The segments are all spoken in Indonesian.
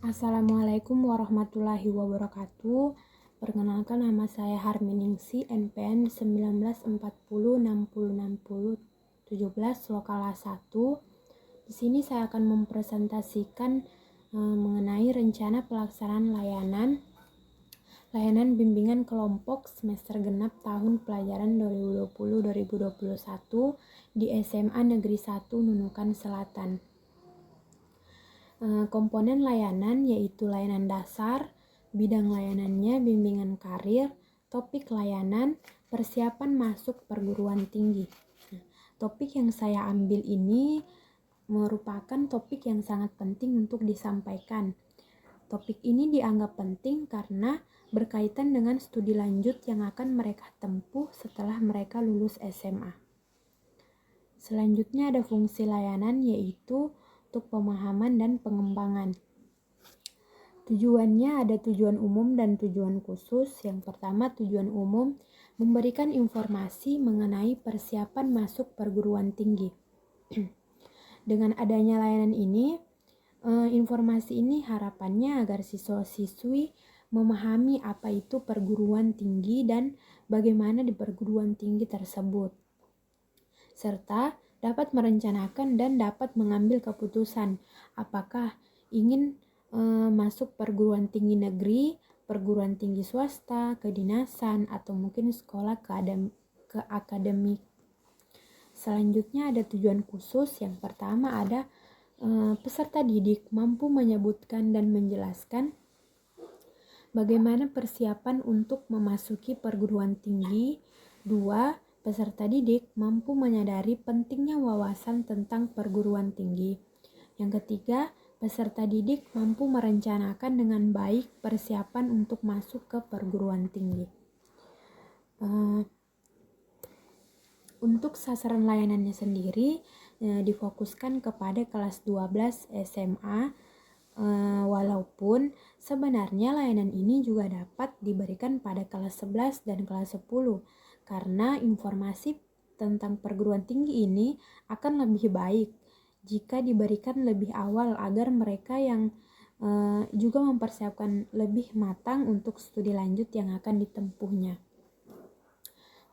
Assalamualaikum warahmatullahi wabarakatuh. Perkenalkan, nama saya Harminingsi, NPM 1940606017 lokal A1. Di sini saya akan mempresentasikan mengenai rencana pelaksanaan layanan bimbingan kelompok semester genap tahun pelajaran 2020-2021 di SMA Negeri 1 Nunukan Selatan. Komponen layanan yaitu layanan dasar, bidang layanannya bimbingan karir, topik layanan, persiapan masuk perguruan tinggi. Topik yang saya ambil ini merupakan topik yang sangat penting untuk disampaikan. Topik ini dianggap penting karena berkaitan dengan studi lanjut yang akan mereka tempuh setelah mereka lulus SMA. Selanjutnya ada fungsi layanan yaitu untuk pemahaman dan pengembangan. Tujuannya ada tujuan umum dan tujuan khusus. Yang pertama, tujuan umum memberikan informasi mengenai persiapan masuk perguruan tinggi. Dengan adanya layanan ini, informasi ini harapannya agar siswa-siswi memahami apa itu perguruan tinggi dan bagaimana di perguruan tinggi tersebut, serta dapat merencanakan dan dapat mengambil keputusan apakah ingin masuk perguruan tinggi negeri, perguruan tinggi swasta, kedinasan, atau mungkin sekolah ke akademik. Selanjutnya ada tujuan khusus. Yang pertama ada peserta didik mampu menyebutkan dan menjelaskan bagaimana persiapan untuk memasuki perguruan tinggi. 2. Peserta didik mampu menyadari pentingnya wawasan tentang perguruan tinggi. Yang ketiga, peserta didik mampu merencanakan dengan baik persiapan untuk masuk ke perguruan tinggi. Untuk sasaran layanannya sendiri difokuskan kepada kelas 12 SMA, walaupun sebenarnya layanan ini juga dapat diberikan pada kelas 11 dan kelas 10 karena informasi tentang perguruan tinggi ini akan lebih baik jika diberikan lebih awal agar mereka yang juga mempersiapkan lebih matang untuk studi lanjut yang akan ditempuhnya.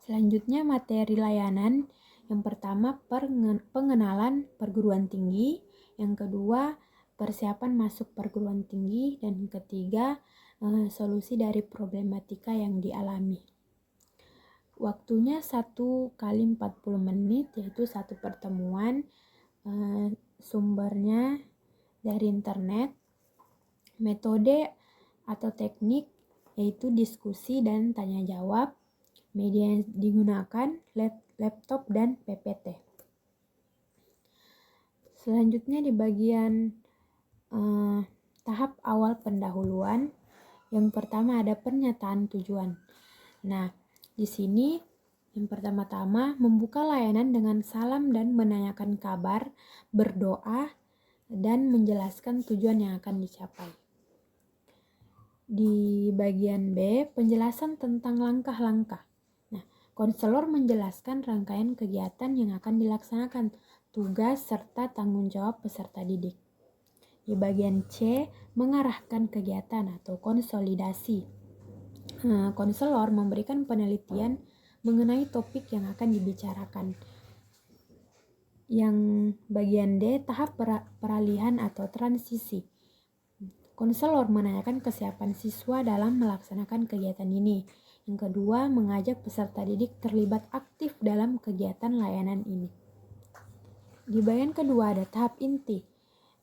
Selanjutnya materi layanan. Yang pertama pengenalan perguruan tinggi, yang kedua persiapan masuk perguruan tinggi, dan ketiga solusi dari problematika yang dialami. Waktunya 1 kali 40 menit, yaitu satu pertemuan. Sumbernya dari internet. Metode atau teknik yaitu diskusi dan tanya jawab. Media yang digunakan laptop dan PPT. Selanjutnya di bagian tahap awal pendahuluan, yang pertama ada pernyataan tujuan. Nah, di sini yang pertama-tama membuka layanan dengan salam dan menanyakan kabar, berdoa, dan menjelaskan tujuan yang akan dicapai. Di bagian B, penjelasan tentang langkah-langkah. Nah, konselor menjelaskan rangkaian kegiatan yang akan dilaksanakan, tugas serta tanggung jawab peserta didik. Di bagian C, mengarahkan kegiatan atau konsolidasi. Konselor memberikan penelitian mengenai topik yang akan dibicarakan. Yang bagian D, tahap peralihan atau transisi. Konselor menanyakan kesiapan siswa dalam melaksanakan kegiatan ini. Yang kedua, mengajak peserta didik terlibat aktif dalam kegiatan layanan ini. Di bagian kedua ada tahap inti.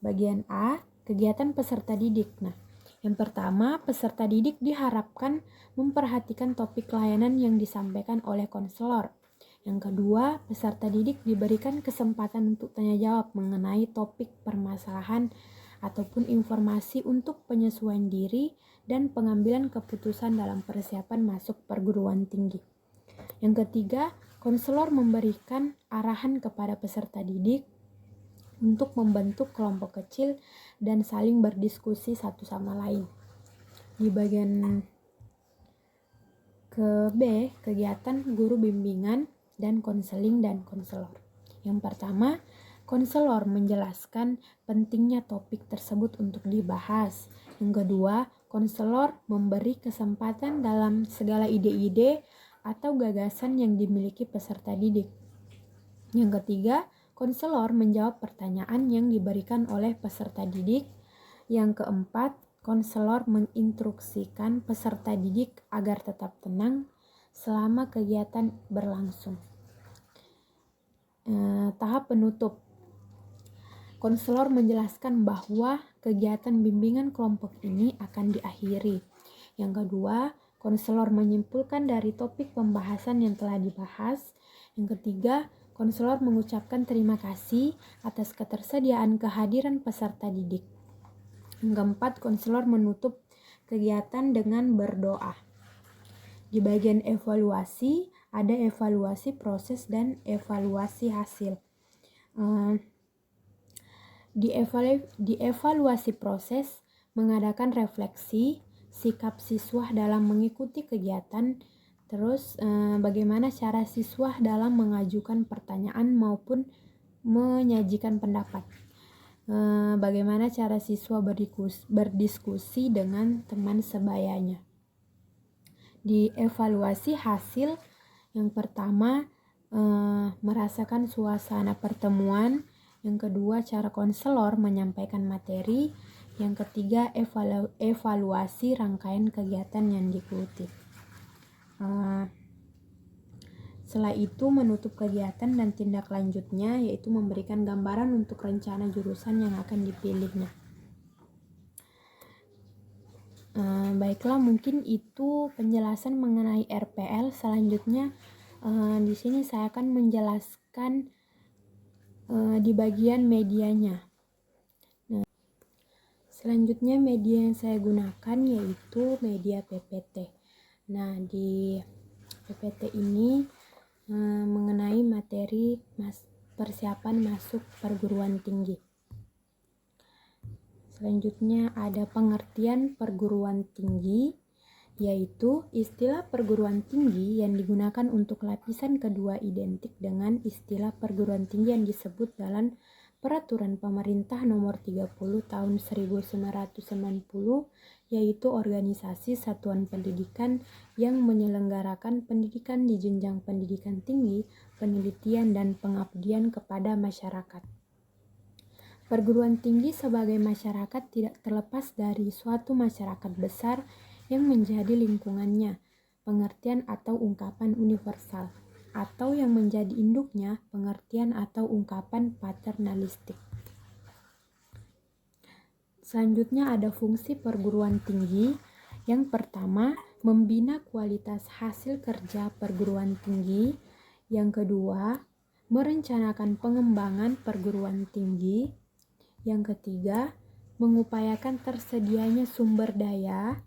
Bagian A, kegiatan peserta didik. Nah, yang pertama, peserta didik diharapkan memperhatikan topik layanan yang disampaikan oleh konselor. Yang kedua, peserta didik diberikan kesempatan untuk tanya jawab mengenai topik permasalahan ataupun informasi untuk penyesuaian diri dan pengambilan keputusan dalam persiapan masuk perguruan tinggi. Yang ketiga, konselor memberikan arahan kepada peserta didik untuk membentuk kelompok kecil dan saling berdiskusi satu sama lain. Di bagian ke B, kegiatan guru bimbingan dan konseling dan konselor. Yang pertama, Konselor menjelaskan pentingnya topik tersebut untuk dibahas. Yang kedua, konselor memberi kesempatan dalam segala ide-ide atau gagasan yang dimiliki peserta didik. Yang ketiga, konselor menjawab pertanyaan yang diberikan oleh peserta didik. Yang keempat, konselor menginstruksikan peserta didik agar tetap tenang selama kegiatan berlangsung. Tahap penutup. Konselor menjelaskan bahwa kegiatan bimbingan kelompok ini akan diakhiri. Yang kedua, konselor menyimpulkan dari topik pembahasan yang telah dibahas. Yang ketiga, konselor mengucapkan terima kasih atas ketersediaan kehadiran peserta didik. Yang keempat, konselor menutup kegiatan dengan berdoa. Di bagian evaluasi, ada evaluasi proses dan evaluasi hasil. Di evaluasi proses, mengadakan refleksi, sikap siswa dalam mengikuti kegiatan, terus bagaimana cara siswa dalam mengajukan pertanyaan maupun menyajikan pendapat. Bagaimana cara siswa berdiskusi dengan teman sebayanya. Di evaluasi hasil, yang pertama merasakan suasana pertemuan, yang kedua cara konselor menyampaikan materi, yang ketiga evaluasi rangkaian kegiatan yang diikuti. Setelah itu menutup kegiatan dan tindak lanjutnya, yaitu memberikan gambaran untuk rencana jurusan yang akan dipilihnya. Baiklah, mungkin itu penjelasan mengenai RPL. Selanjutnya di sini saya akan menjelaskan di bagian medianya. Nah, selanjutnya media yang saya gunakan yaitu media PPT. Nah, di PPT ini mengenai materi persiapan masuk perguruan tinggi. Selanjutnya ada pengertian perguruan tinggi, yaitu istilah perguruan tinggi yang digunakan untuk lapisan kedua identik dengan istilah perguruan tinggi yang disebut dalam Peraturan Pemerintah Nomor 30 Tahun 1990, yaitu organisasi satuan pendidikan yang menyelenggarakan pendidikan di jenjang pendidikan tinggi, penelitian, dan pengabdian kepada masyarakat. Perguruan tinggi sebagai masyarakat tidak terlepas dari suatu masyarakat besar yang menjadi lingkungannya, pengertian atau ungkapan universal, atau yang menjadi induknya, pengertian atau ungkapan paternalistik. Selanjutnya ada fungsi perguruan tinggi. Yang pertama, membina kualitas hasil kerja perguruan tinggi. Yang kedua, merencanakan pengembangan perguruan tinggi. Yang ketiga, mengupayakan tersedianya sumber daya.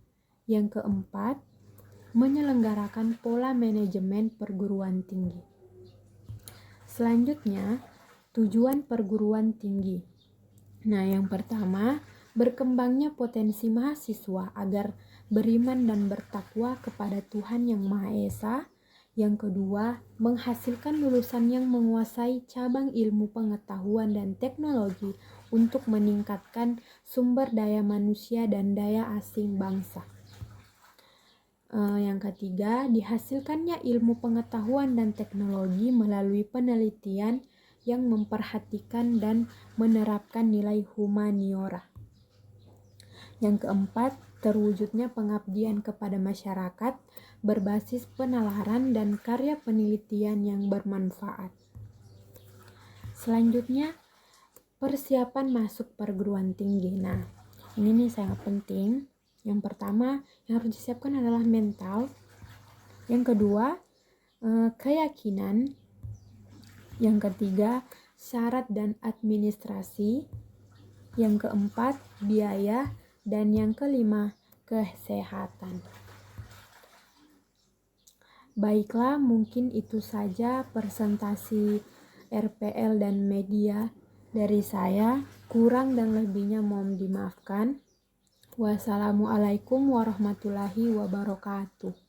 Yang keempat, menyelenggarakan pola manajemen perguruan tinggi. Selanjutnya, tujuan perguruan tinggi. Nah, yang pertama, berkembangnya potensi mahasiswa agar beriman dan bertakwa kepada Tuhan Yang Maha Esa. Yang kedua, menghasilkan lulusan yang menguasai cabang ilmu pengetahuan dan teknologi untuk meningkatkan sumber daya manusia dan daya asing bangsa. Yang ketiga, dihasilkannya ilmu pengetahuan dan teknologi melalui penelitian yang memperhatikan dan menerapkan nilai humaniora. Yang keempat, terwujudnya pengabdian kepada masyarakat berbasis penalaran dan karya penelitian yang bermanfaat. Selanjutnya, persiapan masuk perguruan tinggi. Nah, ini nih sangat penting. Yang pertama yang harus disiapkan adalah mental. Yang kedua, keyakinan. Yang ketiga, syarat dan administrasi. Yang keempat, biaya. Dan yang kelima, kesehatan. Baiklah, mungkin itu saja presentasi RPL dan media dari saya. Kurang dan lebihnya mohon dimaafkan. Wassalamualaikum warahmatullahi wabarakatuh.